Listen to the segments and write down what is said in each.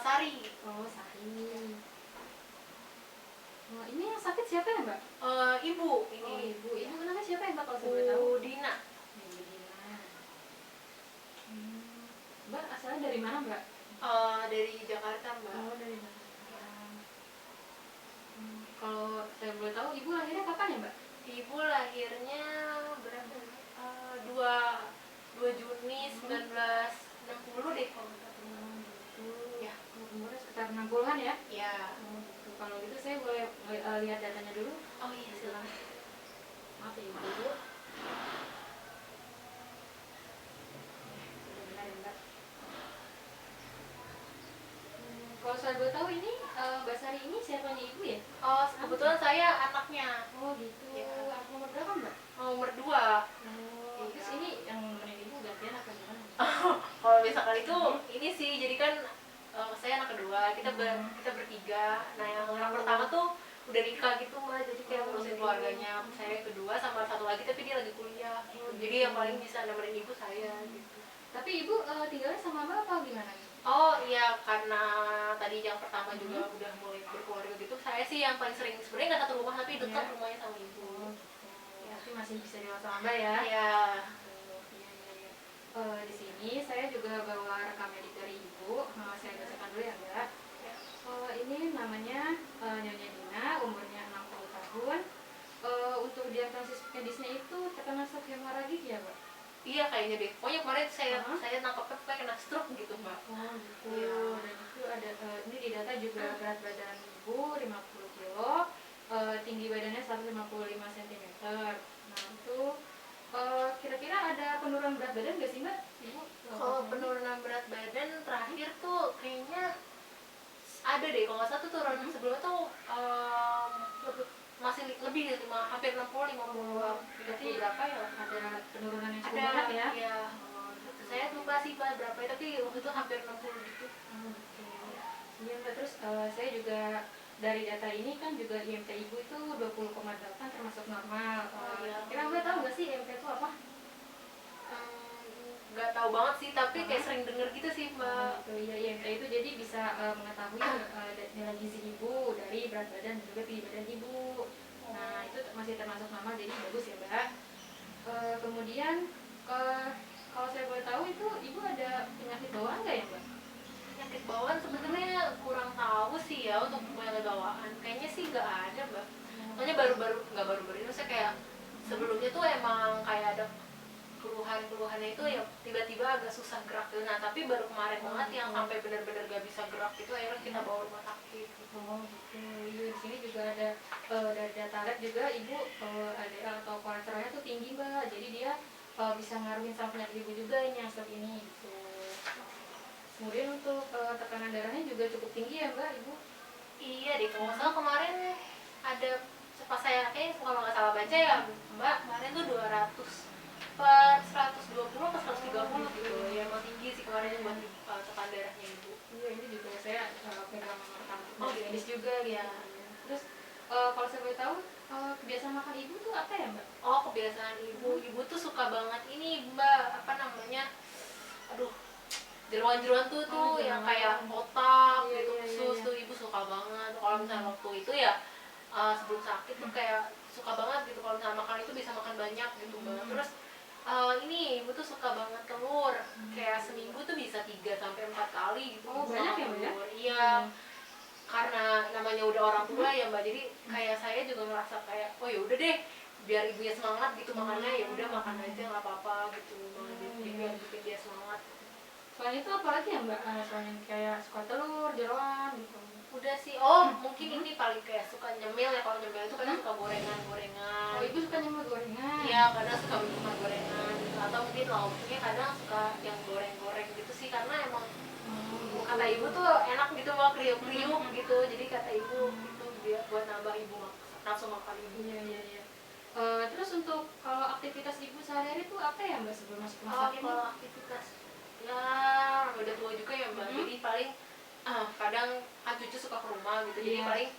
Sari. Oh, Sari. Oh, ini yang sakit siapa ya, Mbak? Ibu ini. Oh, ibu. Ibu namanya siapa ya, Mbak, kalau saya boleh tahu? Bu Dina. Ibu Dina. Mbak asalnya dari mana, Mbak? Dari Jakarta, Mbak. Oh, dari Jakarta. Kalau saya boleh tahu, ibu lahirnya kapan ya, Mbak? Ibu lahirnya berapa? 2 Juni 1960 deh kalau nggak salah. Gitu. Ya. Umurnya sekitar 60-an ya? Ya. Oh, gitu. Kalau gitu saya boleh lihat datanya dulu? Oh iya, silakan. Maaf ya, Ibu. Benar ya, Mbak. Kalau saya boleh tahu ini Mbak Sari ini siapanya Ibu ya? Oh, kebetulan saya anaknya. Oh gitu. Ya. Anak nomor berapa, Mbak? Nomor 2. Oh, Iya. terus ini yang nemenin Ibu gantian apa gimana? Kalau misalkan itu ini sih, jadi kan saya anak kedua, kita bertiga. Nah, yang anak pertama tuh udah nikah gitu, Mbak, jadi kayak ngurusin keluarganya. Saya yang kedua sama satu lagi, tapi dia lagi kuliah gitu. Jadi yang paling bisa nemenin ibu saya gitu. Tapi Ibu tinggalnya sama Mbak apa gimana? Oh iya, karena tadi yang pertama juga udah mulai berkeluarga gitu, saya sih yang paling sering, sebenarnya nggak satu rumah tapi dekat rumahnya sama ibu. Ya, tapi masih bisa dirawat sama Mbak ya? Iya. Di sini saya juga bawa rekam medik dari Ibu. Saya bacakan dulu ya, Mbak. Ini namanya Nyonya Dina, umurnya 60 tahun. Untuk diagnosis medisnya itu terkena shock hemoragik ya, Mbak? Iya kayaknya deh. Pokoknya kemarin saya nangkepnya kayak kena stroke gitu, Mbak. Oh gitu. Iya. Dan itu ada ini di data juga berat badan Ibu 50 kilo, tinggi badannya 155 cm. Nah itu kira-kira ada penurunan berat badan nggak sih, Mbak? Ibu? Kalau penurunan berat badan terakhir tuh kayaknya ada deh. Kalau nggak salah tuh turun sebelumnya tuh masih lebih dari hampir 60 50. Berarti berapa ya? ada penurunan yang cukup Ada banget ya? ya. Saya lupa sih Pak berapa ya, tapi waktu itu hampir 60 gitu. Oke. Iya, Mbak, terus saya juga dari data ini kan juga IMT Ibu itu 20,8 termasuk normal. Kira Mbak tahu nggak sih IMT itu apa? Nggak tahu banget sih, tapi kayak sering denger gitu sih, Mbak. Iya, IMT itu jadi bisa mengetahui nilai gizi Ibu dari berat badan dan juga tinggi badan Ibu. Nah, itu masih termasuk normal, jadi bagus ya, Mbak. Kemudian kalau saya boleh tahu itu Ibu ada penyakit bawaan nggak ya, Mbak? Penyakit bawaan sebenarnya kurang tahu sih ya untuk penyakit bawaan. Kayaknya sih nggak ada, Mbak. Soalnya nggak baru-baru ini, maksudnya kayak sebelumnya tuh emang kayak ada keluhannya itu ya tiba-tiba agak susah gerak gitu. Nah, tapi baru kemarin banget yang sampai benar-benar gak bisa gerak itu akhirnya kita bawa rumah sakit gitu. Oh gitu. Iya, di sini juga ada dari data lab juga Ibu LDL atau kolesterolnya tuh tinggi, Mbak. Jadi dia bisa ngaruhin sama penyakit Ibu juga ini yang stroke ini gitu. Kemudian untuk tekanan darahnya juga cukup tinggi ya, Mbak, Ibu? Iya deh, kalau nggak salah kemarin ada pas saya kalau nggak salah baca ya Mbak, kemarin tuh 200 per 120 ke 130 gitu. Ya emang tinggi sih kemarin buat tekanan darahnya Ibu. Iya, ini juga saya pegang rekam medis Gitu. juga gitu. Ya. Terus kalau saya boleh tahu kebiasaan makan Ibu tuh apa ya, Mbak? Oh, kebiasaan Ibu tuh suka banget ini Mbak, apa namanya? Aduh, jeroan-jeroan tuh yang kayak otak gitu, usus tuh Ibu suka banget. Kalau misalnya waktu itu ya sebelum sakit tuh kayak suka banget gitu kalau misalnya makan itu bisa makan banyak gitu Mbak. Terus ini Ibu tuh suka banget telur, kayak seminggu tuh bisa 3 sampai 4 kali gitu. Oh, banyak ya, Mbak ya? Iya, karena namanya udah orang tua ya Mbak, jadi kayak saya juga ngerasa kayak oh ya udah deh, biar ibunya semangat gitu makannya, ya udah makan aja nggak apa-apa gitu Mbak. Jadi biar bikin dia semangat. Selain itu apa lagi ya, Mbak? Selain kayak suka telur, jeroan gitu. Udah sih, oh mungkin ini paling kayak suka nyemil ya. Kalau nyemil itu kadang suka gorengan-gorengan. Oh, Ibu suka nyemil gorengan? Iya, kadang suka makan gorengan gitu. Atau mungkin lauknya kadang suka yang goreng-goreng gitu sih, karena emang kata Ibu tuh enak gitu Mbak, kriuk-kriuk gitu. Jadi kata Ibu itu biar buat nambah Ibu nafsu makan Ibu. Iya. Terus untuk kalau aktivitas Ibu sehari-hari tuh apa ya, Mbak, sebelum masuk rumah sakit? Kalau aktivitas ya udah tua juga ya Mbak, jadi paling kadang kan cucu suka ke rumah gitu, jadi paling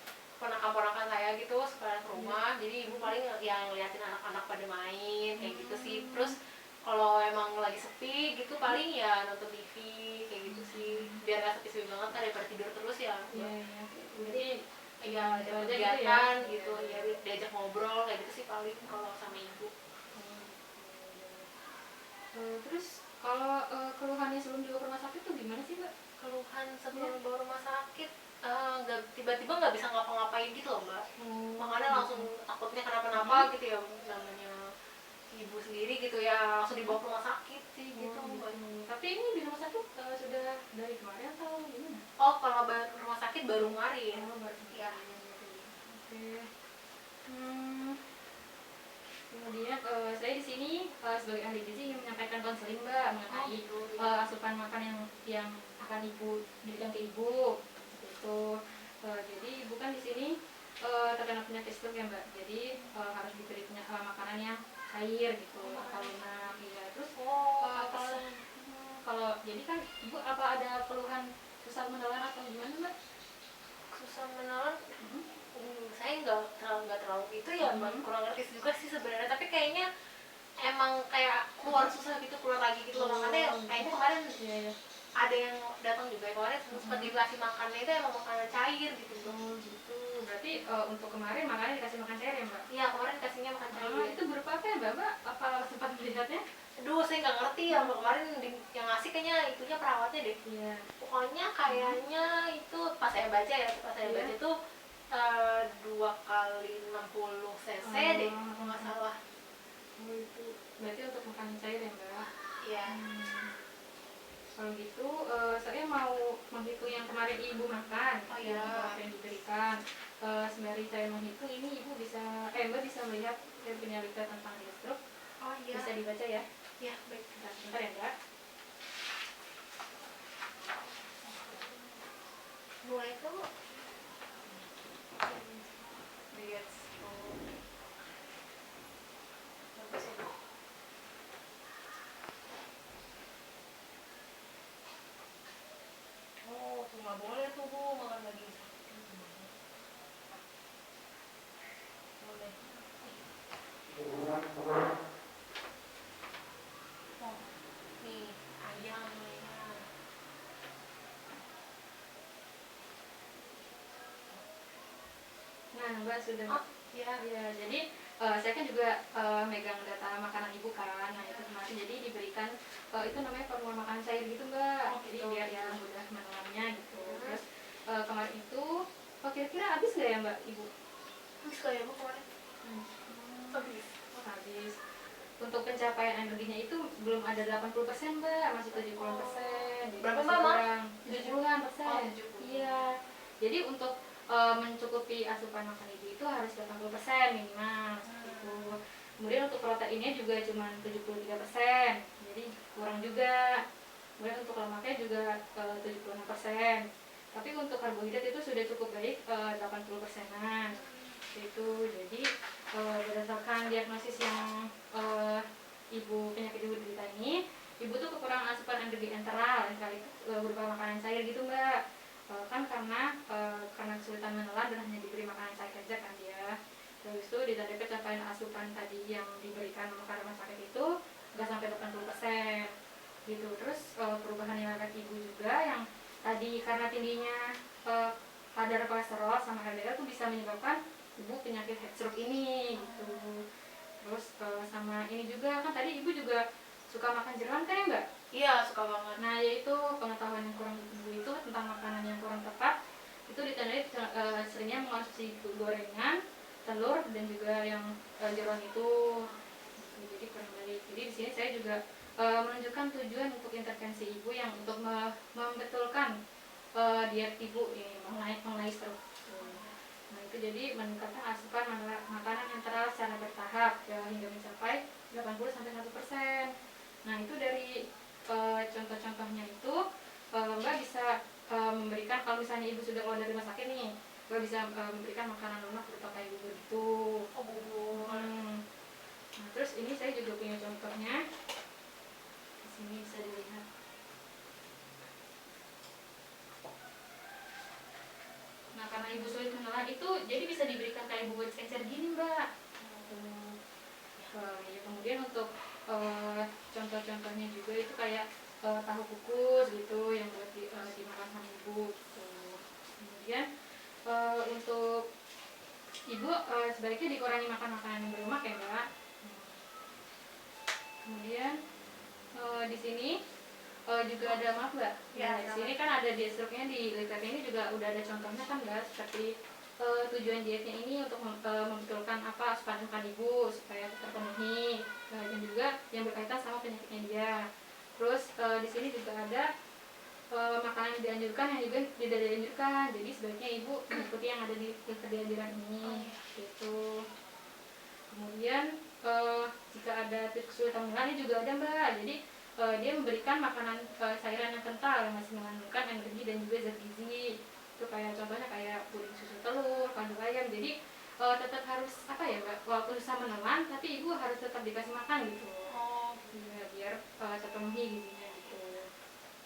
ponakan-ponakan saya gitu suka ke rumah, jadi Ibu paling yang ngeliatin anak-anak pada main kayak gitu sih. Terus kalau emang lagi sepi gitu paling ya nonton TV kayak gitu sih, biar biar nggak sepi banget kan daripada tidur terus ya. Iya, iya. Berarti Iya, ada itu aja kegiatan gitu gitu, ya diajak ngobrol kayak gitu sih paling kalau sama ibu. Terus kalau keluhannya sebelum dibawa ke rumah sakit tuh gimana sih Mbak? Keluhan sebelum dibawa rumah sakit, nggak tiba-tiba nggak bisa ngapa-ngapain gitu loh mbak. Makanya langsung takutnya kenapa-napa gitu ya, namanya ibu sendiri gitu ya, langsung dibawa ke rumah sakit sih gitu mbak. Tapi ini di rumah sakit sudah dari kemarin atau gimana? Oh kalau rumah sakit baru kemarin. Baru. Ya. Oke. Kemudian saya di sini sebagai ahli gizi ingin menyampaikan konseling Mbak mengenai asupan makan yang akan ibu berikan ke ibu. Itu jadi ibu kan di sini terkena penyakit stroke ya Mbak. Jadi harus diberi makanan yang cair gitu, atau lunak ya. Terus kalau jadi kan ibu apa ada keluhan susah menelan atau gimana Mbak? Susah menelan, saya nggak terlalu itu ya mbak, kurang ngerti juga sih sebenarnya, tapi kayaknya emang kayak keluar susah gitu, keluar lagi gitu loh. Makanya kayaknya kemarin ada yang datang juga kemarin sempat dikasih makannya itu emang makanan cair gitu. Gitu. Berarti untuk kemarin makannya dikasih makan cair ya Mbak? Iya kemarin dikasihnya makan cair. Itu berupa apa ya Mbak? Apa sempat melihatnya? Aduh saya nggak ngerti ya mbak, kemarin yang ngasih kayaknya itunya perawatnya deh. Iya. Pokoknya kayaknya itu pas saya baca baca itu 2 kali 60 cc deh kalau nggak salah. Itu berarti untuk makanan cair ya Mbak? Iya. Kalau gitu saya mau menghitung yang kemarin ibu makan. Yang kemarin diberikan. Sembari saya menghitung ini ibu bisa Mbak bisa melihat penyalita tentang stroke. Oh iya. Bisa dibaca ya? Iya baik. Sebentar ya Mbak. Mulai tuh lihat tuh nggak boleh tuh bu makan lagi boleh. Oh nih ayam ya. Nah Mbak sudah. Ya. Jadi saya kan juga megang data makanan ibu kan. Nah itu kemarin jadi diberikan itu namanya formula makanan cair gitu Mbak. Jadi biar yang mudah menelannya gitu. Terus kemarin itu kira-kira habis nggak ya Mbak ibu? Habis kayak bu kemarin. Habis. Habis. Untuk pencapaian energinya itu belum ada 80% Mbak, masih 70%. Berapa Mbak? 70-an%. Iya. Jadi untuk mencukupi asupan makan ibu itu harus 80% minimal gitu. Kemudian untuk proteinnya juga cuma 73%, jadi kurang juga. Kemudian untuk lemaknya juga 76%. Tapi untuk karbohidrat itu sudah cukup baik 80%-an. Itu jadi berdasarkan diagnosis yang penyakit ibu derita ini, ibu tuh kekurangan asupan energi enteral itu berupa makanan cair gitu Mbak. Kan karena kesulitan menelan dan hanya diberi makanan cair saja kan dia. Terus itu ditandai pencapaian asupan tadi yang diberikan makanan rumah sakit itu nggak sampai 80% gitu. Terus perubahan riwayat ibu juga yang tadi karena tingginya kadar kolesterol sama LDL tuh bisa menyebabkan ibu penyakit heat stroke ini gitu. Terus sama ini juga kan tadi ibu juga suka makan jeroan kan ya Mbak? Iya suka banget. Nah yaitu pengetahuan yang kurang ibu itu tentang makanan yang kurang tepat itu ditandai seringnya mengonsumsi gorengan, telur dan juga yang jeroan itu. Jadi kurang baik. Jadi di sini saya juga menunjukkan tujuan untuk intervensi ibu yang untuk membetulkan diet ibu mengenai stroke. Nah itu jadi meningkatkan asupan makanan enteral secara bertahap hingga mencapai 80-100%. Nah itu dari contoh-contohnya itu Mbak bisa memberikan, kalau misalnya ibu sudah keluar dari rumah sakit nih, Mbak bisa memberikan makanan lunak berupa kayak bubur gitu. Oh bubur. Nah terus ini saya juga punya contohnya. Di sini bisa dilihat. Nah karena ibu sulit menelan itu, jadi bisa diberikan kayak bubur encer gini Mbak. Ya, kemudian untuk contoh-contohnya juga itu kayak tahu kukus gitu yang buat dimakan sama ibu gitu. Kemudian untuk ibu sebaiknya dikurangi makan makanan yang berlemak ya Mbak. Kemudian di sini juga ada, maaf Mbak, Ya, di sini kan ada di struknya, di leaflet ini juga udah ada contohnya kan Mbak, seperti tujuan dietnya ini untuk membetulkan apa asupan makan ibu supaya terpenuhi, dan juga yang berkaitan sama penyakitnya dia. Terus di sini juga ada makanan yang dianjurkan yang juga tidak dianjurkan, jadi sebaiknya ibu mengikuti yang ada di anjuran ini gitu. Kemudian jika ada tips kesulitan mengulang ini juga ada Mbak, jadi dia memberikan makanan cairan yang kental yang masih mengandungkan energi dan juga zat gizi, itu kayak contohnya kayak puding susu telur, kaldu ayam. Jadi tetap harus apa ya Mbak, walaupun susah menelan tapi ibu harus tetap dikasih makan gitu ya, biar terpenuhi gizinya gitu.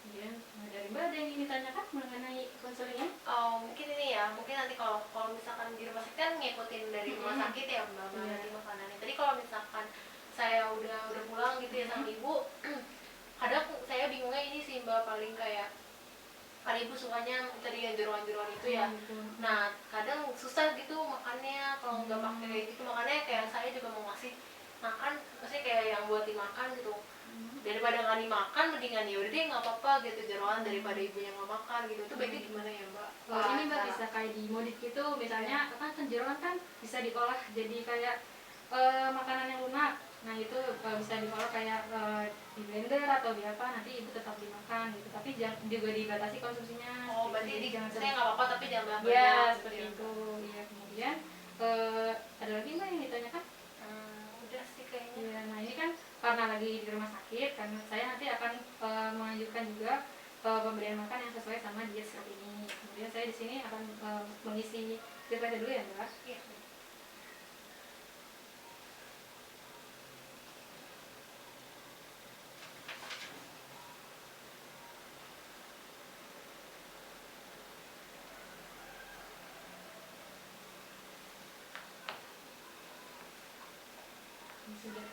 Kemudian dari Mbak ada yang ingin ditanyakan mengenai konseling ini? Mungkin ini ya, mungkin nanti kalau misalkan di rumah sakit kan ngikutin dari rumah sakit ya Mbak, nanti makanannya. Tadi kalau misalkan saya udah pulang gitu ya sama ibu, kadang saya bingungnya ini sih Mbak, paling kayak kan ibu sukanya tadi yang jeroan-jeroan itu ya. Nah kadang susah gitu makannya kalau nggak pakai kayak gitu, makanya kayak saya juga mau ngasih makan, maksudnya kayak yang buat dimakan gitu, daripada nggak dimakan mendingan ya udah deh nggak apa-apa gitu jeroan daripada ibunya nggak makan gitu. Itu baiknya gimana ya Mbak? Ini Mbak bisa kayak dimodif gitu, misalnya kan jeroan kan bisa diolah jadi kayak makanan yang lunak. Nah itu bisa diolah kayak di blender atau di apa, nanti ibu tetap dimakan gitu, tapi jangan juga dibatasi konsumsinya. Berarti jangan saya nggak apa-apa tapi jangan banyak. Ya seperti itu ya. Kemudian ada lagi Mbak yang ditanyakan? Udah sih kayaknya. Ya, nah ini kan karena lagi di rumah sakit, karena saya nanti akan menganjurkan juga pemberian makan yang sesuai sama diet seperti ini. Kemudian saya di sini akan mengisi filter dulu ya Mbak. Iya. Sudah.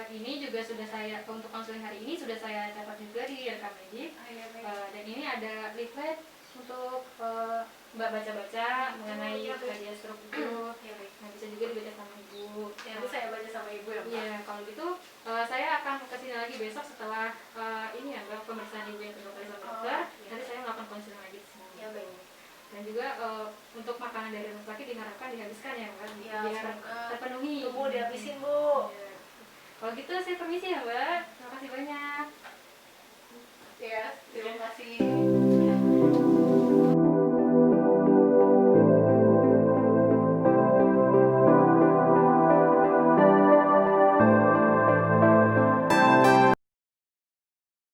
Ini juga sudah saya, untuk konseling hari ini sudah saya catat juga di rekam medik. Dan ini ada leaflet untuk Mbak baca-baca mengenai kajian stroke itu. Nah, bisa juga dibaca sama ibu. Nanti saya baca sama ibu ya Mbak. Iya, kalau gitu saya akan kesini lagi besok setelah ini ya Mbak, pemeriksaan ibu yang kedua kali sama dokter. Nanti saya melakukan konseling lagi di sini. Ya baik. Dan juga untuk makanan dari rumah sakit diharapkan dihabiskan ya Mbak, Ya, biar terpenuhi. Tunggu dihabisin Bu. Ya. Kalau gitu saya permisi ya Mbak, terima kasih banyak. Ya, terima kasih.